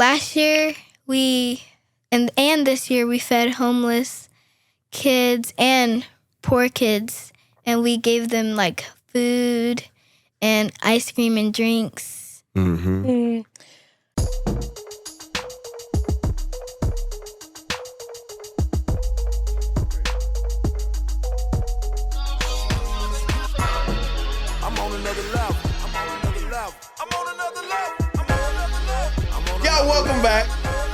last year and this year we fed homeless kids and poor kids, and we gave them like food and ice cream and drinks. Mm-hmm. Y'all, welcome back.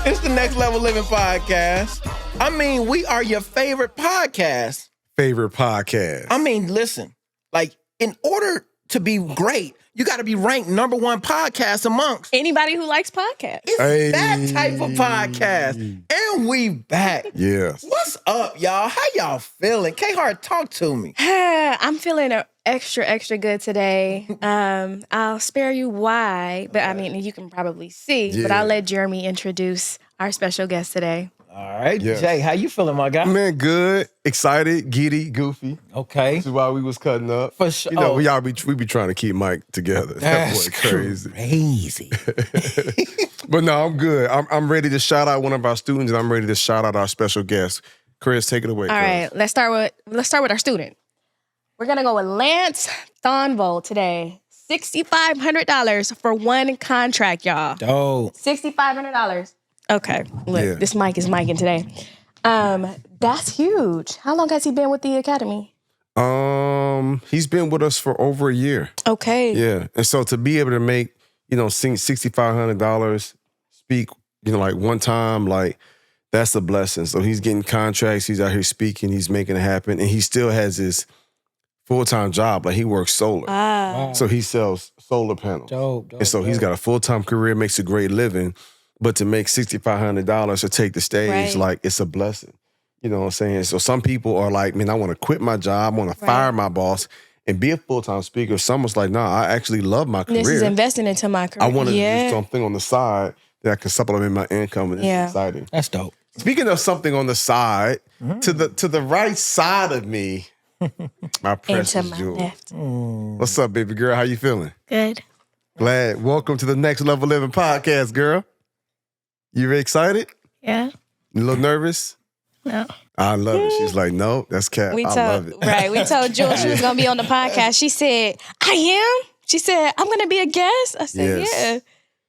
It's the Next Level Living Podcast. I mean, we are your favorite podcast. Favorite podcast. I mean, listen, like, in order to be great, you got to be ranked number one podcast amongst anybody who likes podcasts. It's that type of podcast. And we back. Yes. What's up, y'all? How y'all feeling? K-Hart, talk to me. I'm feeling extra good today. I'll spare you why, but I mean, you can probably see, but I'll let Jeremy introduce our special guest today. All right. Yes. Jay, how you feeling, my guy? Man, good, excited, giddy, goofy. Okay. This is why we was cutting up. For sure. You know, we be trying to keep Mike together. That's crazy. But no, I'm good. I'm ready to shout out one of our students, and I'm ready to shout out our special guest. Chris, take it away. All right, let's start with our student. We're gonna go with Lance Thonvold today. $6,500 for one contract, y'all. Oh. $6,500. Okay, look, this mic is micing today. That's huge. How long has he been with the academy? He's been with us for over a year. Okay. Yeah, and so to be able to make, sing $6,500, speak, like one time, like that's a blessing. So he's getting contracts. He's out here speaking. He's making it happen, and he still has his full-time job. Like he works solar. Wow. So he sells solar panels. Dope, and so he's got a full-time career, makes a great living. But to make $6,500 to take the stage, like it's a blessing. You know what I'm saying? So some people are like, man, I want to quit my job, I want to fire my boss and be a full-time speaker. Someone's like, nah, I actually love my career. This is investing into my career. I want to do something on the side that I can supplement my income, and it's exciting. That's dope. Speaking of something on the side, to the right side of me, my precious Jewel. What's up, baby girl? How you feeling? Good. Glad. Welcome to the Next Level Living Podcast, girl. You excited? Yeah. You a little nervous? No. I love it. She's like, no, that's cat. I love it. Right. We told Jewel she was going to be on the podcast. She said, I am? She said, I'm going to be a guest? I said, yeah.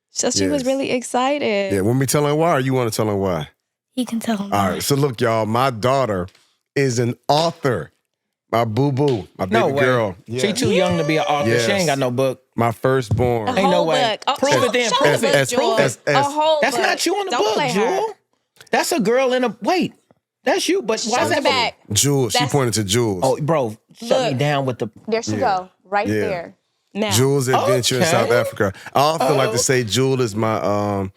So she was really excited. Yeah. Want me to tell her why, or you want to tell her why? You can tell him. All right. So look, y'all, my daughter is an author. My boo-boo, my baby girl. Yeah. She too young to be an author. Yes. She ain't got no book. My firstborn. Ain't no way. Prove it then. Prove it. Prove it. That's not you on the book, Jewel. That's a girl in a... Wait. That's you, but why is that back? Jules. She pointed to Jules. Oh, bro. Shut me down with the... There she go. Right there. Now. Jules' adventure in South Africa. I often like to say Jewel is my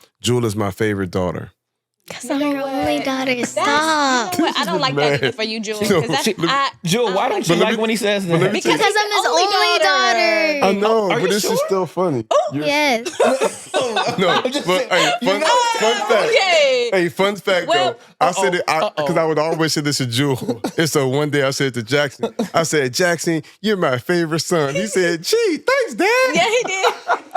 favorite daughter. Because I'm your only daughter. Stop. I don't like that either for you, Jewel. Jewel, why don't you like when he says that? Because I'm his only daughter. I know, but this is still funny. Yes. No, but hey, fun fact. Hey, fun fact though. I said it because I would always say this to Jewel. And so one day I said to Jackson, I said, Jackson, you're my favorite son. He said, gee, thanks, Dad. Yeah, he did.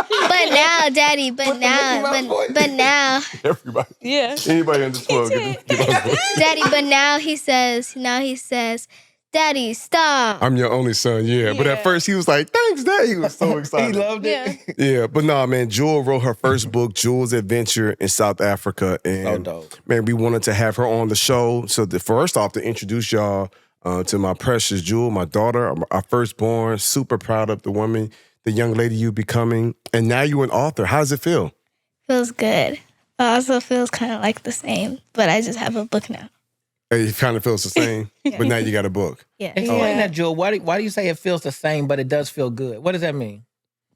But now, Daddy, but now. Everybody. Yeah. Anybody under 12, give us Daddy, but now he says, Daddy, stop. I'm your only son, But at first he was like, thanks, Dad. He was so excited. He loved it. Yeah, but no, man, Jewel wrote her first book, Jewel's Adventure in South Africa. And man, we wanted to have her on the show. So first off, to introduce y'all to my precious Jewel, my daughter, our firstborn, super proud of the woman, the young lady you becoming. And now you're an author. How does it feel? Feels good. It also feels kind of like the same, but I just have a book now. It kind of feels the same, but now you got a book. Yeah. Explain that, Jewel. Why do you say it feels the same, but it does feel good? What does that mean?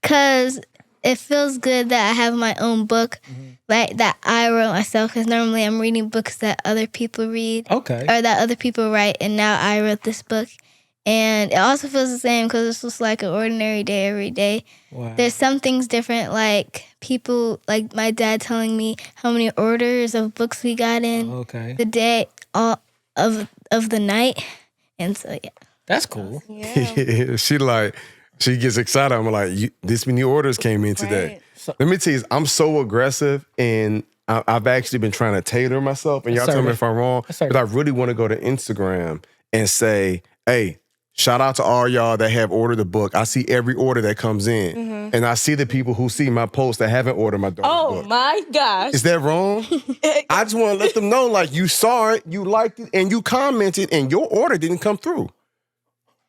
Because it feels good that I have my own book, like that I wrote myself. Because normally I'm reading books that other people read, or that other people write, and now I wrote this book. And it also feels the same because it's just like an ordinary day every day. Wow. There's some things different, like people, like my dad telling me how many orders of books we got in the day of the night. And so, yeah. That's cool. Yeah. She gets excited. I'm like, this many orders came in today. Right. So, let me tell you, I'm so aggressive, and I've actually been trying to tailor myself, and y'all tell me if I'm wrong, but I really want to go to Instagram and say, hey, shout out to all y'all that have ordered the book. I see every order that comes in, and I see the people who see my post that haven't ordered my daughter's book. Oh my gosh. Is that wrong? I just want to let them know, like, you saw it, you liked it, and you commented, and your order didn't come through.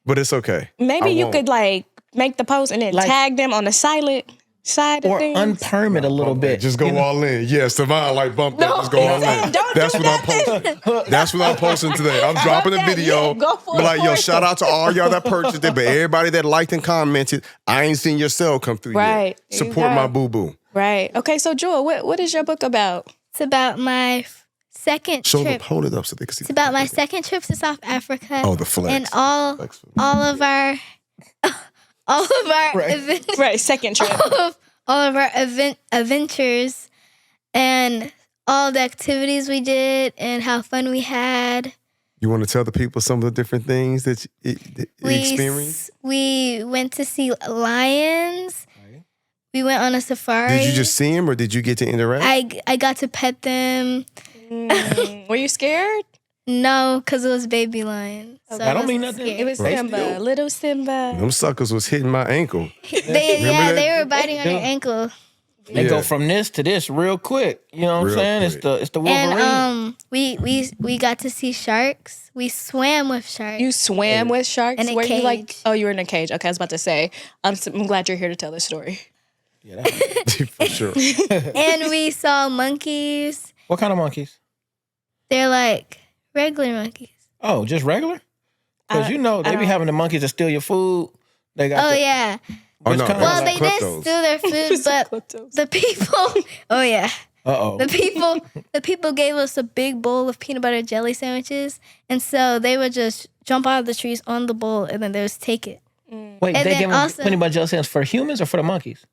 But it's okay. Maybe you could, like, make the post and then tag them on the silent side of things. Or unpermit a little bit. Just go all in. Yeah, Savannah, like, bump that. Just go all in. That's what I'm posting. That's what I'm posting today. I'm dropping a video. Go for it. Like, yo, shout out to all y'all that purchased it, but everybody that liked and commented, I ain't seen your sale come through yet. Support my boo-boo. Right. Okay, so Jewel, what is your book about? It's about my second trip. Hold it up so they can see. It's about my second trip to South Africa. Oh, the flex. And all of our events. Right, second trip. All of our adventures and all the activities we did and how fun we had. You want to tell the people some of the different things that you experienced? We went to see lions. We went on a safari. Did you just see them or did you get to interact? I got to pet them. Were you scared? No, because it was baby lion. So I don't mean nothing. Scared. It was Simba, little Simba. Them suckers was hitting my ankle. They were biting on your ankle. They go from this to this real quick. You know what I'm saying? It's the Wolverine. And we got to see sharks. We swam with sharks. You swam with sharks? In a cage. You were in a cage. Okay, I was about to say. I'm glad you're here to tell this story. Yeah, for sure. And we saw monkeys. What kind of monkeys? They're like regular monkeys. Oh, just regular? Because they be having the monkeys that steal your food. They got yeah. Oh, no. Well, they didn't steal their food, but the people. Oh yeah. The people gave us a big bowl of peanut butter jelly sandwiches, and so they would just jump out of the trees on the bowl, and then they would take it. Wait, and they give them peanut butter jelly sandwiches for humans or for the monkeys?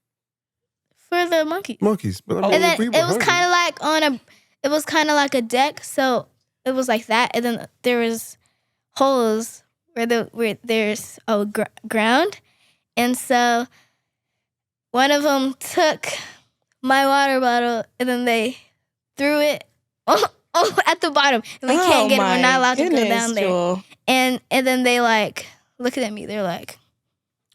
For the monkeys. Monkeys. But and then it was kind of like it was kind of like a deck, so it was like that, and then there was holes where there's ground, and so one of them took my water bottle, and then they threw it at the bottom, and we can't get it. We're not allowed to go down there. Joel. And then they like looked at me. They're like,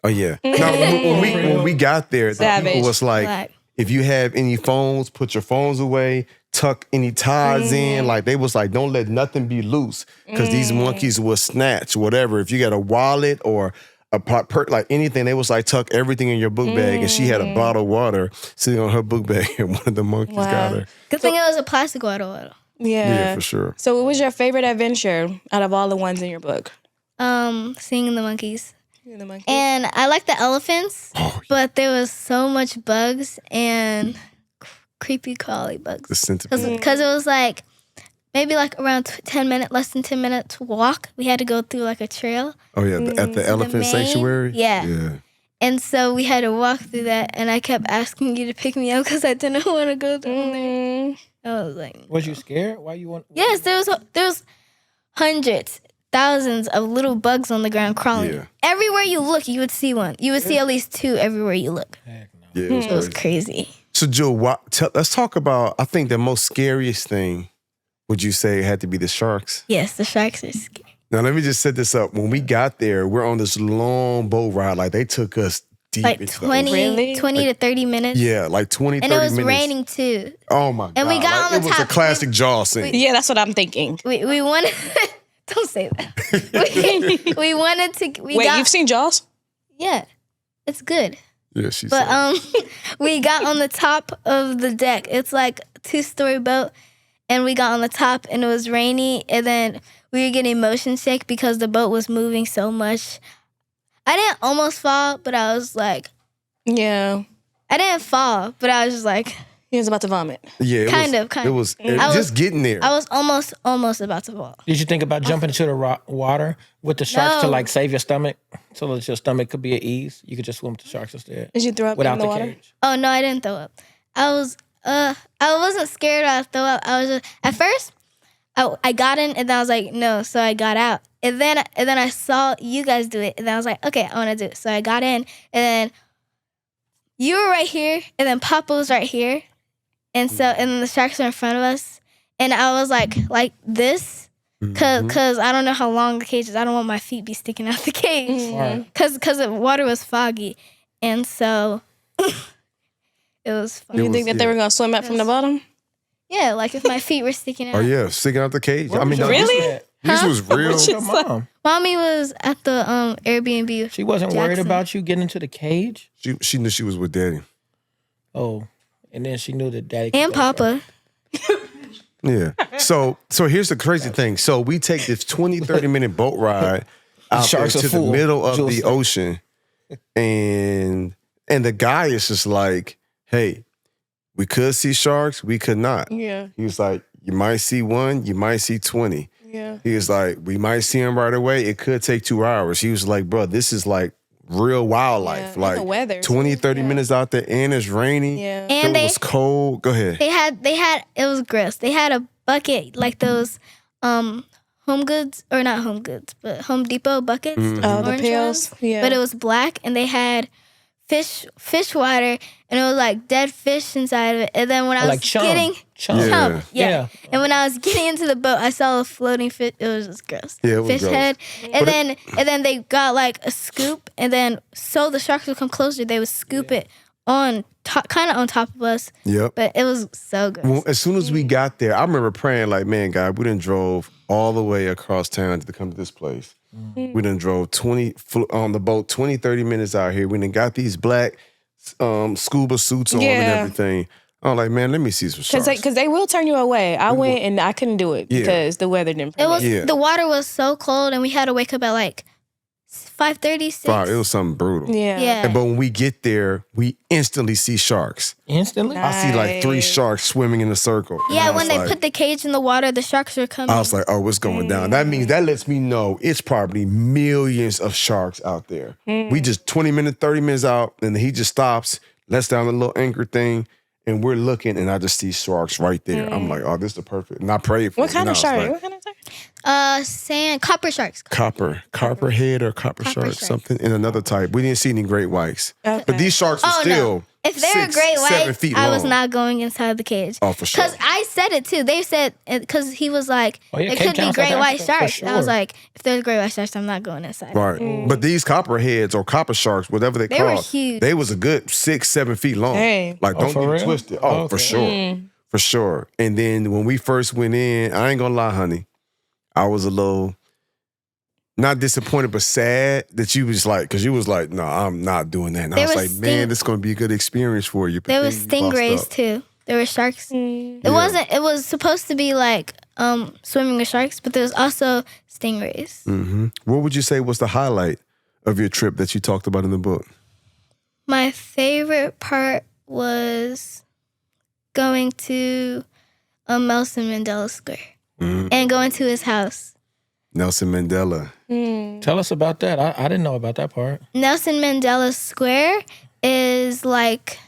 "Oh yeah." Now, when we got there, the people was like, if you have any phones, put your phones away. Tuck any ties in. Like, they was like, don't let nothing be loose because these monkeys will snatch whatever. If you got a wallet or like anything, they was like, tuck everything in your book bag. And she had a bottle of water sitting on her book bag, and one of the monkeys got her. Good thing it was a plastic water. Yeah, for sure. So what was your favorite adventure out of all the ones in your book? Seeing the monkeys. And I like the elephants, but there was so much bugs and creepy crawly bugs. Because it was like maybe like around 10 minutes, less than 10 minutes walk. We had to go through like a trail. Oh yeah, at the elephant sanctuary? Yeah. And so we had to walk through that, and I kept asking you to pick me up because I didn't want to go down there. I was like, was you scared? Why you want? Yes, there was hundreds, thousands of little bugs on the ground crawling. Yeah. Everywhere you look, you would see one. You would see at least two everywhere you look. Heck no. Yeah, it was crazy. So, Joe, let's talk about, I think the most scariest thing, would you say, had to be the sharks? Yes, the sharks are scary. Now, let me just set this up. When we got there, we're on this long boat ride. Like, they took us deep like into 20 to 30 minutes. Yeah, like 20, 30 minutes. And it was raining, too. Oh, my God. And we got on the top. It was a classic Jaws scene. Yeah, that's what I'm thinking. We wanted... Don't say that. we wanted to... Wait, you've seen Jaws? Yeah, it's good. Yeah, she said. But we got on the top of the deck. It's like a 2-story boat, and we got on the top, and it was rainy, and then we were getting motion sick because the boat was moving so much. I didn't almost fall, but I was like... Yeah. I didn't fall, but I was just like... He was about to vomit. Yeah, kind of. It was just getting there. I was almost about to fall. Did you think about jumping into the water with the sharks to like save your stomach, so that your stomach could be at ease? You could just swim with the sharks instead. Did you throw up without in the water? Cage. Oh no, I didn't throw up. I wasn't scared I'd throw up. I was just, at first I got in and then I was like no, so I got out. And then I saw you guys do it, and then I was like, okay, I want to do it. So I got in, and then you were right here, and then Papa was right here. and the sharks were in front of us, and I was like this, cause I don't know how long the cage is. I don't want my feet be sticking out the cage, cause the water was foggy, and so it was funny. You think that they were gonna swim up from the bottom? Yeah, like if my feet were sticking out. Oh yeah, sticking out the cage. I mean, really? This was real. Your mom. Mommy was at the Airbnb. She wasn't worried about you getting into the cage? She knew she was with Daddy. Oh, and then she knew that Daddy And Papa. Yeah. So here's the crazy thing. So we take this 20, 30-minute boat ride out there to the middle of the ocean, and the guy is just like, hey, we could see sharks, we could not. Yeah. He was like, you might see one, you might see 20. Yeah. He was like, we might see him right away. It could take 2 hours. He was like, bro, this is like real wildlife. Yeah. Like the weather. 20, 30 minutes out there, and it's rainy. Yeah. And it was cold. Go ahead. They had it was gross. They had a bucket like those Home Goods, or not Home Goods, but Home Depot buckets. Oh, the orange pails. ones. Yeah. But it was black, and they had fish water, and it was like dead fish inside of it. And then when I was getting chum. Yeah. And when I was getting into the boat, I saw a floating fish. It was just gross. Yeah, it was fish gross. head. And then they got like a scoop, and then so the sharks would come closer, they would scoop it on top, kind of on top of us. Yep. But it was so gross. Well, as soon as we got there, I remember praying like, man, God, we done drove all the way across town to come to this place. We done drove on the boat 20, 30 minutes out here. We done got these black scuba suits on and everything. I'm like, man, let me see some sharks. Because they will turn you away. I went and I couldn't do it because the weather didn't permit. It was the water was so cold, and we had to wake up at like 5:30, 6. Wow, it was something brutal. Yeah. But when we get there, we instantly see sharks. Instantly? I see like 3 sharks swimming in a circle. Yeah, when they put the cage in the water, the sharks were coming. I was like, oh, it's going down. That means that lets me know it's probably millions of sharks out there. We just 20 minutes, 30 minutes out, and he just stops, lets down the little anchor thing, and we're looking, and I just see sharks right there. I'm like, oh, this is the perfect. And I prayed for What kind of shark? What kind of shark? Copper sharks. Copperhead or copper shark, something, and another type. We didn't see any great whites. Okay. But these sharks are still no. If they were 6, great 7 whites, feet I was long. not going inside the cage. Oh, for sure. Because I said it too. They said, because he was like, yeah, it Cape could be Town, great South white Africa, for sharks. sure. I was like, if there's great white sharks, I'm not going inside. Right. But these copperheads or copper sharks, whatever they were call, huge. they was a good 6, 7 feet long. Dang. Like, don't for get it real? twisted. Oh, Okay. for sure. For sure. And then when we first went in, I ain't gonna lie, honey, I was a little, not disappointed, but sad that you was like, because you was like, no, I'm not doing that. And I was like, man, this is going to be a good experience for you. But There then was you bossed stingrays up. too. There were sharks. It was supposed to be like swimming with sharks, but there was also stingrays. What would you say was the highlight of your trip that you talked about in the book? My favorite part was going to Nelson Mandela Square and going to his house. Nelson Mandela. Tell us about that. I didn't know about that part. Nelson Mandela Square is like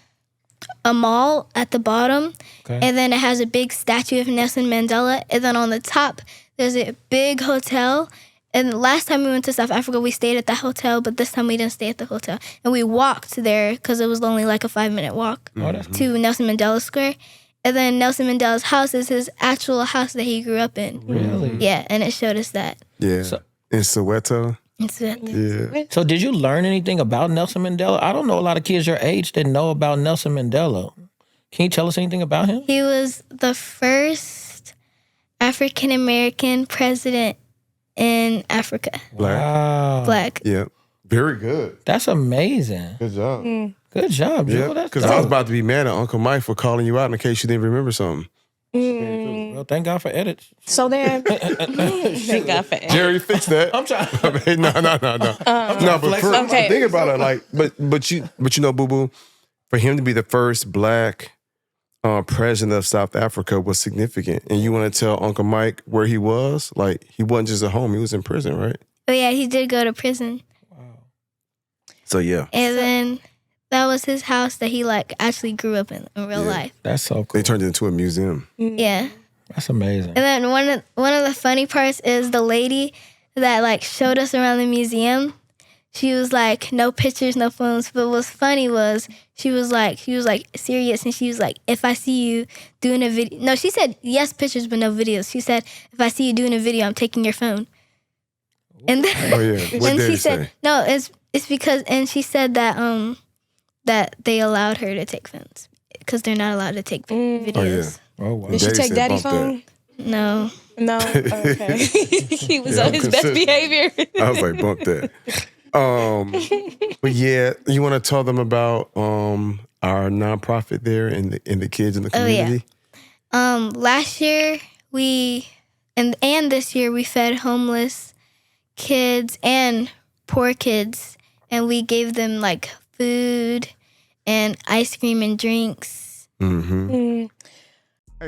a mall at the bottom, and then it has a big statue of Nelson Mandela, and then on the top there's a big hotel. And last time we went to South Africa, we stayed at that hotel, but this time we didn't stay at the hotel. And we walked there because it was only like a 5-minute walk to Nelson Mandela Square. And then Nelson Mandela's house is his actual house that he grew up in. Really? Yeah, and it showed us that. Yeah. In Soweto. Yeah. So did you learn anything about Nelson Mandela? I don't know a lot of kids your age that know about Nelson Mandela. Can you tell us anything about him? He was the first African-American president in Africa. Wow. Black. Yeah. Very good. That's amazing. Good job. Good job, Joe. Yeah. That's Because I was about to be mad at Uncle Mike for calling you out in case you didn't remember something. Well, thank God for edits. So then, thank God for it. Jerry, fix that. I'm trying. I mean, no. No, but think about it, like, but you know, Boo Boo, for him to be the first black president of South Africa was significant. And you want to tell Uncle Mike where he was? Like, he wasn't just at home; he was in prison, right? Oh yeah, he did go to prison. So yeah, And then that was his house that he like actually grew up in real life. That's so cool. they turned it into a museum. Yeah. That's amazing. And then one of the funny parts is the lady that like showed us around the museum. she was like, no pictures, no phones. But what's funny was she was like serious, and she was like, if I see you doing a video, no, she said yes pictures but no videos. She said, if I see you doing a video, I'm taking your phone. And then, and she said, no, it's because, and she said that that they allowed her to take phones because they're not allowed to take videos. Oh wow. Did she take daddy's phone? No. No. Okay. He was on his best behavior. I was like, bump that. But yeah, you want to tell them about our nonprofit there and the kids in the community? Oh, yeah. Last year and this year we fed homeless kids and poor kids, and we gave them like food and ice cream and drinks. Hey,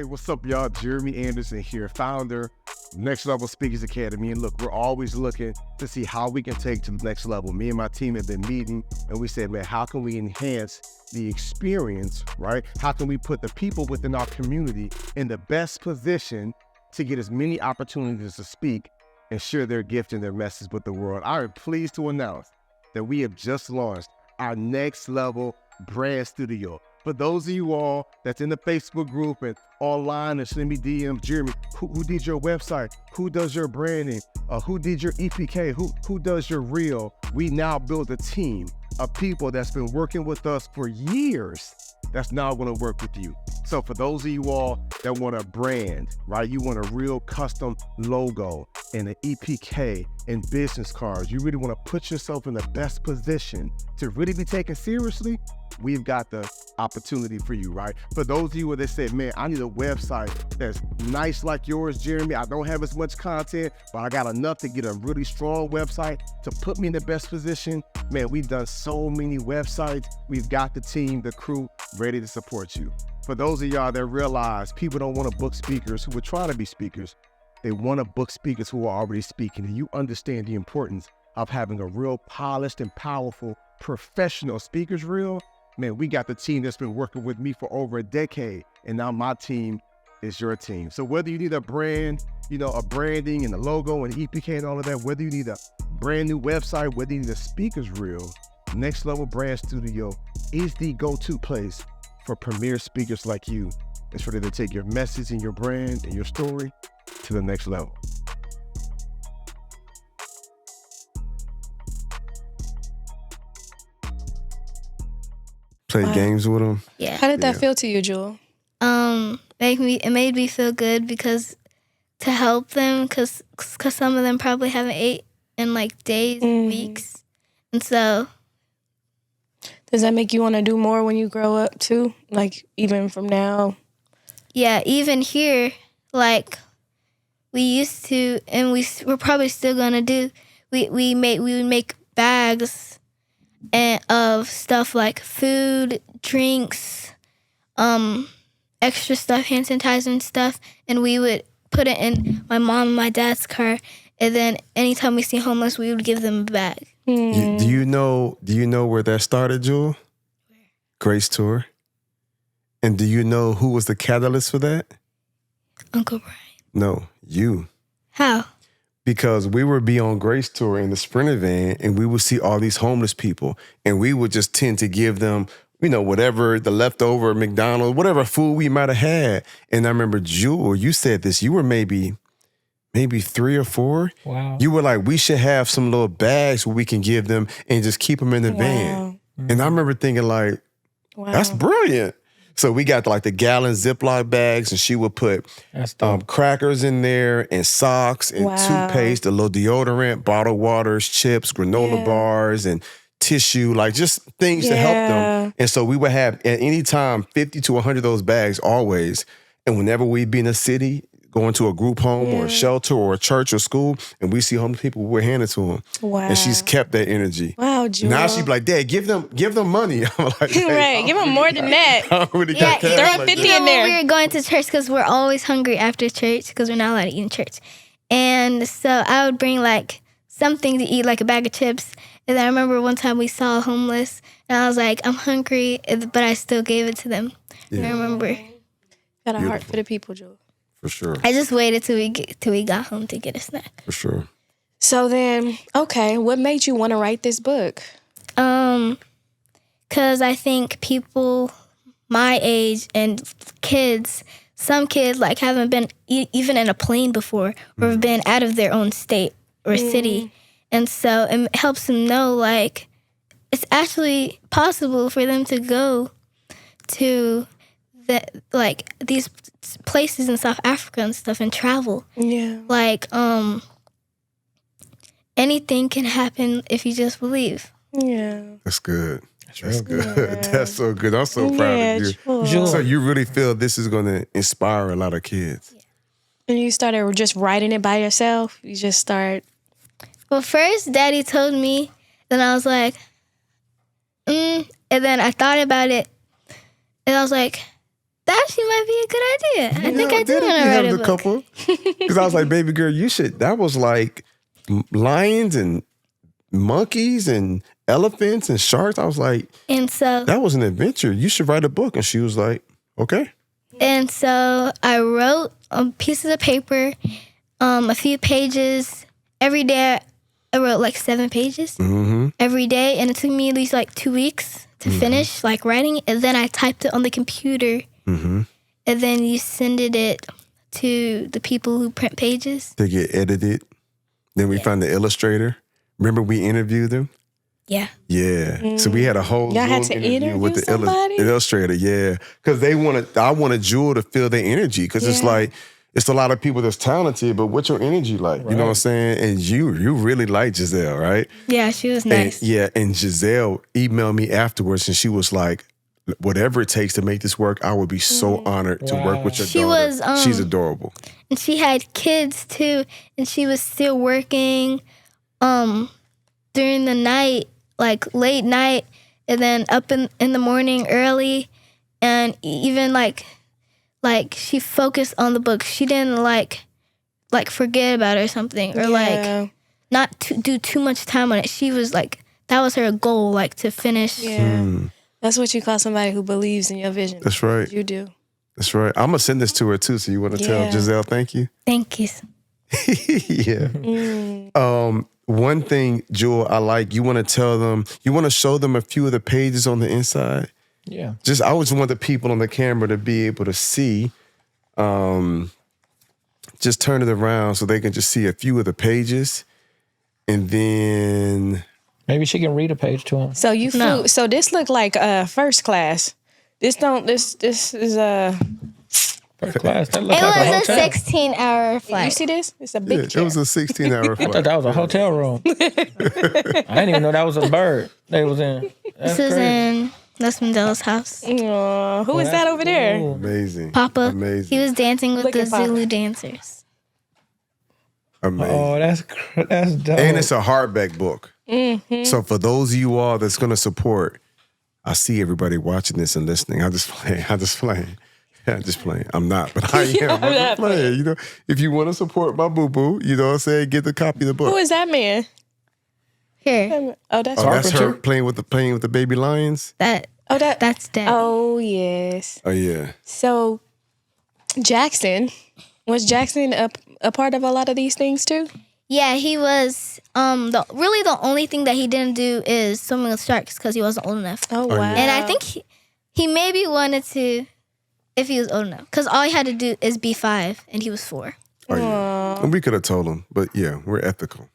what's up, y'all? Jeremy Anderson here, founder of Next Level Speakers Academy. And look, we're always looking to see how we can take to the next level. Me and my team have been meeting, and we said, man, how can we enhance the experience, right? How can we put the people within our community in the best position to get as many opportunities to speak and share their gift and their message with the world? I am pleased to announce that we have just launched our Next Level brand studio. For those of you all that's in the Facebook group and online and send me DMs, Jeremy, who did your website? Who does your branding? Who did your EPK? Who does your reel? We now build a team of people that's been working with us for years that's now going to work with you. So for those of you all that want a brand, right? You want a real custom logo and an EPK and business cards. You really want to put yourself in the best position to really be taken seriously. We've got the opportunity for you, right? For those of you that said, man, I need a website that's nice like yours, Jeremy. I don't have as much content, but I got enough to get a really strong website to put me in the best position. Man, we've done so many websites. We've got the team, the crew ready to support you. For those of y'all that realize people don't want to book speakers who are trying to be speakers, they want to book speakers who are already speaking, and you understand the importance of having a real polished and powerful professional speakers reel. Man, we got the team that's been working with me for over a decade, and now my team is your team. So whether you need a brand, a branding and a logo and EPK and all of that, whether you need a brand new website, whether you need a speakers reel, Next Level Brand Studio is the go-to place for premier speakers like you. It's ready to take your message and your brand and your story to the next level. Play games with them. Yeah. How did that feel to you, Jewel? It made me feel good because to help them, because some of them probably haven't ate in like days, weeks, and so. Does that make you want to do more when you grow up too? Like even from now? Yeah, even here, like we used to, and we're probably still gonna do. We would make bags and of stuff like food, drinks, extra stuff, hand sanitizer and stuff, and we would put it in my mom and my dad's car, and then anytime we see homeless, we would give them a bag. Do you know where that started, Jewel? Grace Tour. And do you know who was the catalyst for that? Uncle Brian. No, you. How? Because we would be on Grace Tour in the Sprinter van, and we would see all these homeless people, and we would just tend to give them, whatever, the leftover McDonald's, whatever food we might have had. And I remember, Jewel, you said this, you were maybe 3 or 4. Wow. You were like, we should have some little bags where we can give them and just keep them in the van. And I remember thinking like, that's brilliant. So we got like the gallon Ziploc bags, and she would put crackers in there and socks and toothpaste, a little deodorant, bottled waters, chips, granola bars, and tissue, like just things to help them. And so we would have at any time 50 to 100 of those bags always. And whenever we'd be in a city, going to a group home or a shelter or a church or school, and we see homeless people, we're handing to them. Wow. And she's kept that energy. Wow, Jewel. Now she'd be like, Dad, give them money. I'm like, hey, right, give them more than that. I already got cash throw like 50 that. in there. We were going to church because we're always hungry after church because we're not allowed to eat in church. And so I would bring like something to eat, like a bag of chips. And then I remember one time we saw a homeless, and I was like, I'm hungry, but I still gave it to them. Yeah. I remember. Got a heart for the people, Jewel. For sure. I just waited till we got home to get a snack. For sure. So then, okay, what made you want to write this book? Because I think people my age and some kids like haven't been even in a plane before or have been out of their own state or city. And so it helps them know like it's actually possible for them to go to these places in South Africa and stuff and travel. Yeah. Like anything can happen if you just believe. Yeah. That's good. That's good. Yeah. That's so good. I'm so proud of you. Sure. So you really feel this is going to inspire a lot of kids. Yeah. And you started just writing it by yourself? You just start... Well, first, Daddy told me, then I was like, and then I thought about it, and I was like, that actually might be a good idea. I think I do want to write a book. Because I was like, baby girl, you should. That was like lions and monkeys and elephants and sharks. I was like, and so that was an adventure. You should write a book. And she was like, okay. And so I wrote pieces of paper, a few pages every day. I wrote like 7 pages every day, and it took me at least like 2 weeks to finish like writing it. And then I typed it on the computer, and then you send it to the people who print pages. They get edited. Then we found the illustrator. Remember we interviewed them? Yeah. Yeah. So we had a whole Y'all had to interview with the somebody? illustrator. Yeah. Because I wanted Jewel to feel their energy. Because it's like, it's a lot of people that's talented, but what's your energy like? Right. You know what I'm saying? And you really like Giselle, right? Yeah, she was nice. And Giselle emailed me afterwards, and she was like, whatever it takes to make this work, I would be so honored to work with your daughter. She's adorable. And she had kids too, and she was still working during the night, like late night, and then up in the morning early, and even like she focused on the book. She didn't like forget about it or something, or like not to do too much time on it. She was like, that was her goal, like to finish. Yeah. That's what you call somebody who believes in your vision. That's right. You do. That's right. I'm going to send this to her too, so you want to tell Giselle thank you? Thank you. Yeah. One thing, Jewel, I like, you want to show them a few of the pages on the inside? Yeah. I always want the people on the camera to be able to see. Just turn it around so they can just see a few of the pages. And then... Maybe she can read a page to them. So you flew. So this looked like first class. This is first class. That it looked like a was hotel. a 16-hour flight. You see this? It's a big chair. It was a 16-hour flight. I thought that was a hotel room. I didn't even know that was a bird they was in. This is in Mandela's house. Who is that over there? Amazing. Papa. Amazing. He was dancing with the Zulu dancers. Amazing. Oh, that's dope. And it's a hardback book. So for those of you all that's going to support, I see everybody watching this and listening. I'm just playing. I'm not, but I am. I'm just playing. You know, if you want to support my boo-boo, you know what I'm saying, get the copy of the book. Who is that man? Here. Oh, that's that's her playing with the baby lions? That's Daddy. Oh, yes. Oh, yeah. So Jackson, was Jackson a part of a lot of these things too? Yeah, he was. The only thing that he didn't do is swimming with sharks because he wasn't old enough. Oh, wow. And I think he maybe wanted to if he was old enough, because all he had to do is be 5 and he was 4. Oh, yeah. And we could have told him, but yeah, we're ethical.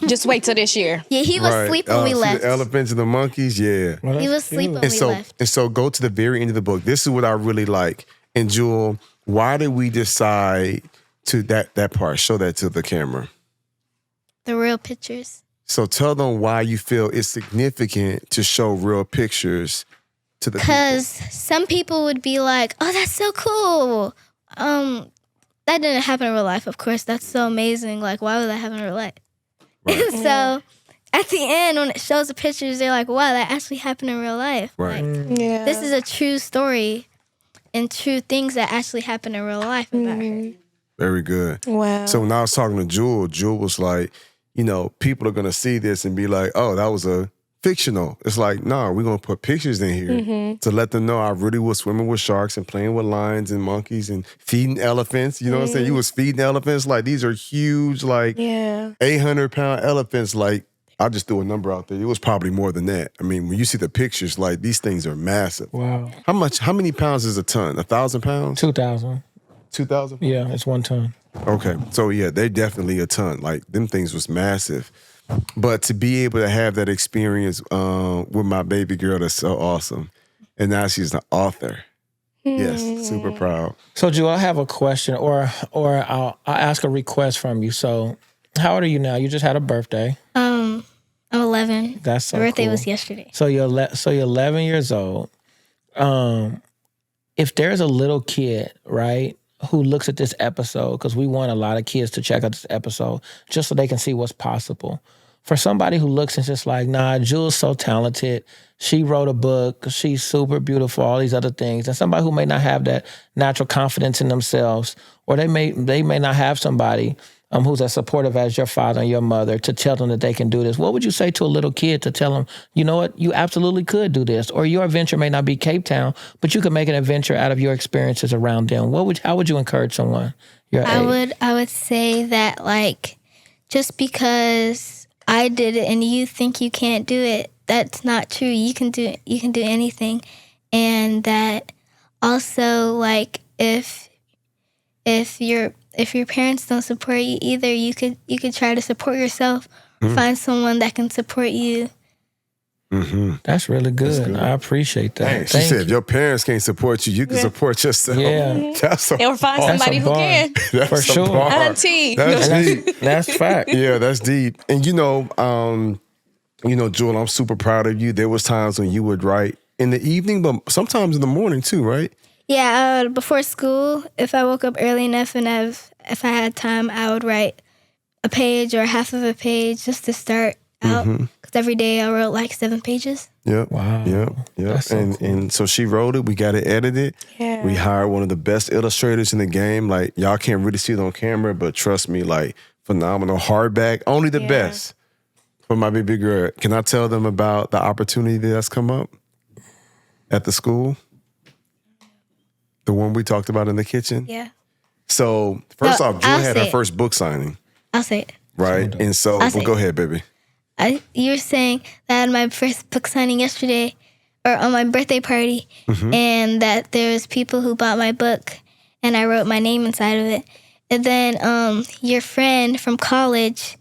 Just wait till this year. Yeah, he was asleep when we left. The elephants and the monkeys, yeah. Well, he was asleep when we left. And so go to the very end of the book. This is what I really like. And Jewel, why did we decide to that part? Show that to the camera. The real pictures. So tell them why you feel it's significant to show real pictures to the people. Because some people would be like, oh, that's so cool. That didn't happen in real life, of course. That's so amazing. Like, why would that happen in real life? Right. And so at the end, when it shows the pictures, they're like, wow, that actually happened in real life. Right. Like, this is a true story and true things that actually happen in real life about her. Very good. Wow. So when I was talking to Jewel was like, you know, people are going to see this and be like, oh, that was a fictional. It's like, nah, we're going to put pictures in here to let them know I really was swimming with sharks and playing with lions and monkeys and feeding elephants. You know what I'm saying? You was feeding elephants. Like, these are huge, like 800-pound elephants. Like, I just threw a number out there. It was probably more than that. I mean, when you see the pictures, like, these things are massive. Wow. How many pounds is a ton? 1,000 pounds? 2,000. 2,000? Yeah, it's 1 ton. Okay. So, yeah, they're definitely a ton. Like, them things was massive. But to be able to have that experience with my baby girl, that's so awesome. And now she's an author. Yes, super proud. So, Jewel, I have a question, or I'll ask a request from you. So, how old are you now? You just had a birthday. I'm 11. That's so My birthday cool. was yesterday. So you're 11 years old. If there's a little kid, right, who looks at this episode, because we want a lot of kids to check out this episode just so they can see what's possible. For somebody who looks and just like, nah, Jewel's so talented. She wrote a book. She's super beautiful, all these other things. And somebody who may not have that natural confidence in themselves, or they may not have somebody who's as supportive as your father and your mother to tell them that they can do this. What would you say to a little kid to tell them, you know what, you absolutely could do this? Or your adventure may not be Cape Town, but you could make an adventure out of your experiences around them. How would you encourage someone your age? I would say that, like, just because I did it and you think you can't do it, that's not true. You can do anything. And that also, like, if your parents don't support you either, you could try to support yourself. Find someone that can support you. That's really good. I appreciate that. Dang, she said, if your parents can't support you, you can support yourself. Yeah. Or find somebody who can. For sure. Auntie. That's deep. That's fact. Yeah, that's deep. And Jewel, I'm super proud of you. There was times when you would write in the evening, but sometimes in the morning too, right? Yeah, before school, if I woke up early enough and if I had time, I would write a page or half of a page just to start out. Because every day I wrote like 7 pages. Yep. Wow. Yep. And so she wrote it. We got it edited. Yeah. We hired one of the best illustrators in the game. Like, y'all can't really see it on camera, but trust me, like, phenomenal. Hardback, only the best for my baby girl. Can I tell them about the opportunity that's come up at the school? The one we talked about in the kitchen? Yeah. So, first off, Jewel had her first book signing. I'll say it. Right? And so, go ahead, baby. You were saying that I had my first book signing yesterday, or on my birthday party, and that there was people who bought my book, and I wrote my name inside of it. And then your friend from college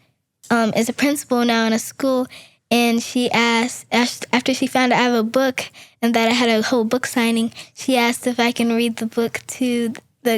is a principal now in a school, and she asked, after she found out I have a book and that I had a whole book signing, she asked if I can read the book to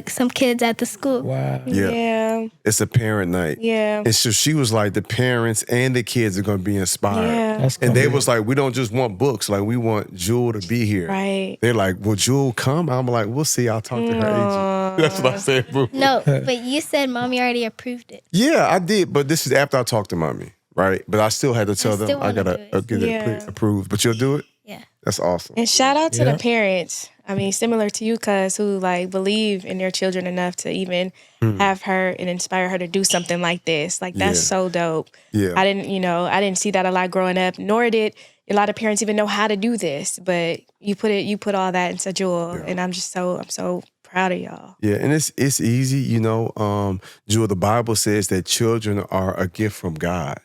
some kids at the school. Wow. Yeah. It's a parent night. Yeah. And so she was like, the parents and the kids are going to be inspired. Yeah. That's And cool. they was like, we don't just want books. Like, we want Jewel to be here. Right. They're like, will Jewel come? I'm like, we'll see. I'll talk to her agent. That's what I said, boo. No, but you said Mommy already approved it. Yeah, I did. But this is after I talked to Mommy, right? But I still had to tell them still I got wanna to do get it. it approved. But you'll do it? Yeah. That's awesome. And shout out to the parents. I mean, similar to you, cuz, who like believe in their children enough to even have her and inspire her to do something like this. Like, that's so dope. Yeah. I didn't see that a lot growing up, nor did a lot of parents even know how to do this. But you put all that into Jewel, and I'm so proud of y'all. Yeah, and it's easy, Jewel, the Bible says that children are a gift from God.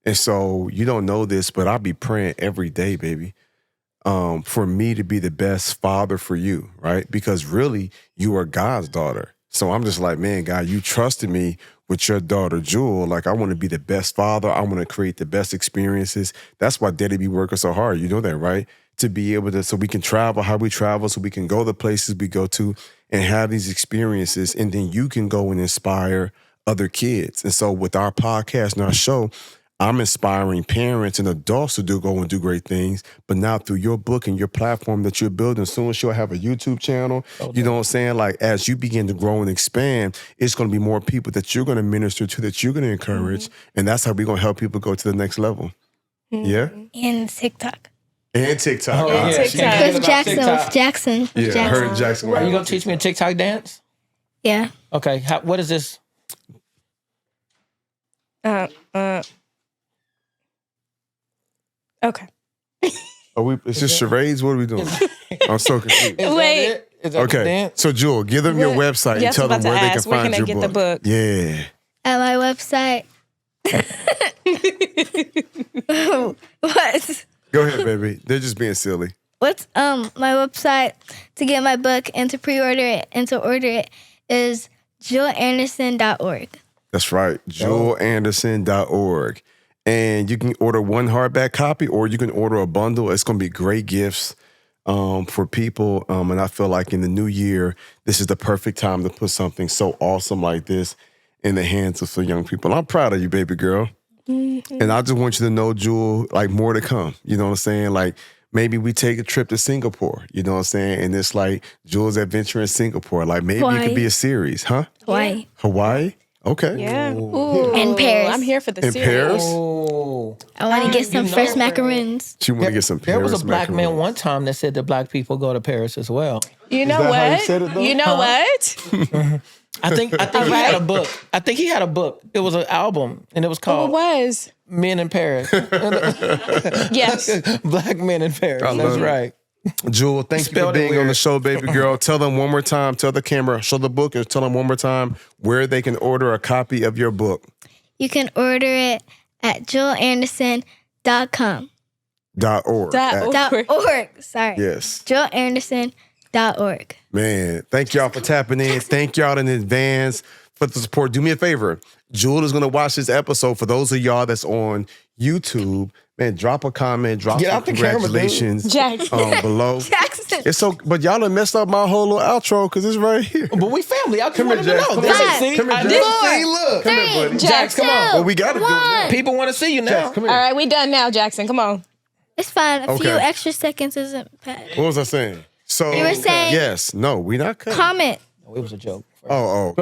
And so you don't know this, but I'll be praying every day, baby, for me to be the best father for you, right? Because really, you are God's daughter. So I'm just like, man, God, you trusted me with your daughter, Jewel. Like, I want to be the best father. I want to create the best experiences. That's why Daddy be working so hard. You know that, right? To be able to, so we can travel how we travel, so we can go the places we go to and have these experiences. And then you can go and inspire other kids. And so with our podcast and our show, I'm inspiring parents and adults to go and do great things. But now through your book and your platform that you're building, soon she'll have a YouTube channel. Okay. You know what I'm saying? Like, as you begin to grow and expand, it's going to be more people that you're going to minister to, that you're going to encourage. And that's how we're going to help people go to the next level. Yeah? And TikTok. And TikTok. Oh, yeah. TikTok. With Jackson. Yeah, her and Jackson. Are you going to teach me a TikTok dance? Yeah. Okay. What is this? Okay. It's just charades? What are we doing? I'm so confused. Wait. Okay. So, Jewel, give them your website and tell them where they can find your book. The book. Yeah. At my website. What? Go ahead, baby. They're just being silly. What's my website to get my book and to pre-order it and to order it is JewelAnderson.org. That's right. JewelAnderson.org. And you can order one hardback copy or you can order a bundle. It's going to be great gifts for people. And I feel like in the new year, this is the perfect time to put something so awesome like this in the hands of some young people. I'm proud of you, baby girl. Mm-hmm. And I just want you to know, Jewel, like more to come. You know what I'm saying? Like maybe we take a trip to Singapore, you know what I'm saying? And it's like Jewel's Adventure in Singapore. Like maybe it could be a series, huh? Hawaii. Hawaii? Okay. Yeah. Ooh. And Paris. I'm here for the series. In Paris? Oh. I want to get some fresh macaroons. She want to get some Paris There was a black macaroons. man one time that said that black people go to Paris as well. You know what? You know what? I think he had a book. I think he had a book. It was an album, and it was called Men in Paris. Yes. Black Men in Paris. That's right. Jewel, thanks for being on the show, baby girl. Tell them one more time, tell the camera, show the book, and tell them one more time where they can order a copy of your book. You can order it at JewelAnderson.com. .org. .org. Sorry. Yes. JewelAnderson.org. Man, thank y'all for tapping in. Thank y'all in advance for the support. Do me a favor. Jewel is going to watch this episode. For those of y'all that's on YouTube, man, drop a comment, drop some congratulations below. Jackson. It's so, but y'all done messed up my whole little outro because it's right here. But we family. I come here, Jax. know. Come here, See, look. Come here, buddy. Jax, come on. Well, we got to do it now. People want to see you now. Jax, come here. All right, we done now, Jackson. Come on. It's fine. A few extra seconds isn't bad. What was I saying? So you were saying yes, no, we not cutting. Comment. Oh, it was a joke. Oh.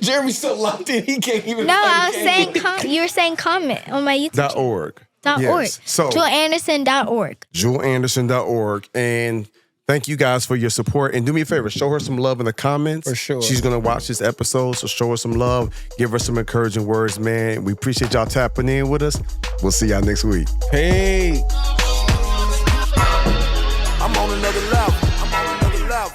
Jeremy's so locked in, he can't even. No, I was saying you were saying comment on my YouTube. .org. Yes. So JewelAnderson.org. JewelAnderson.org. And thank you guys for your support. And do me a favor, show her some love in the comments. For sure. She's gonna watch this episode, so show her some love. Give her some encouraging words, man. We appreciate y'all tapping in with us. We'll see y'all next week. Hey. I'm on another level. I'm on another level.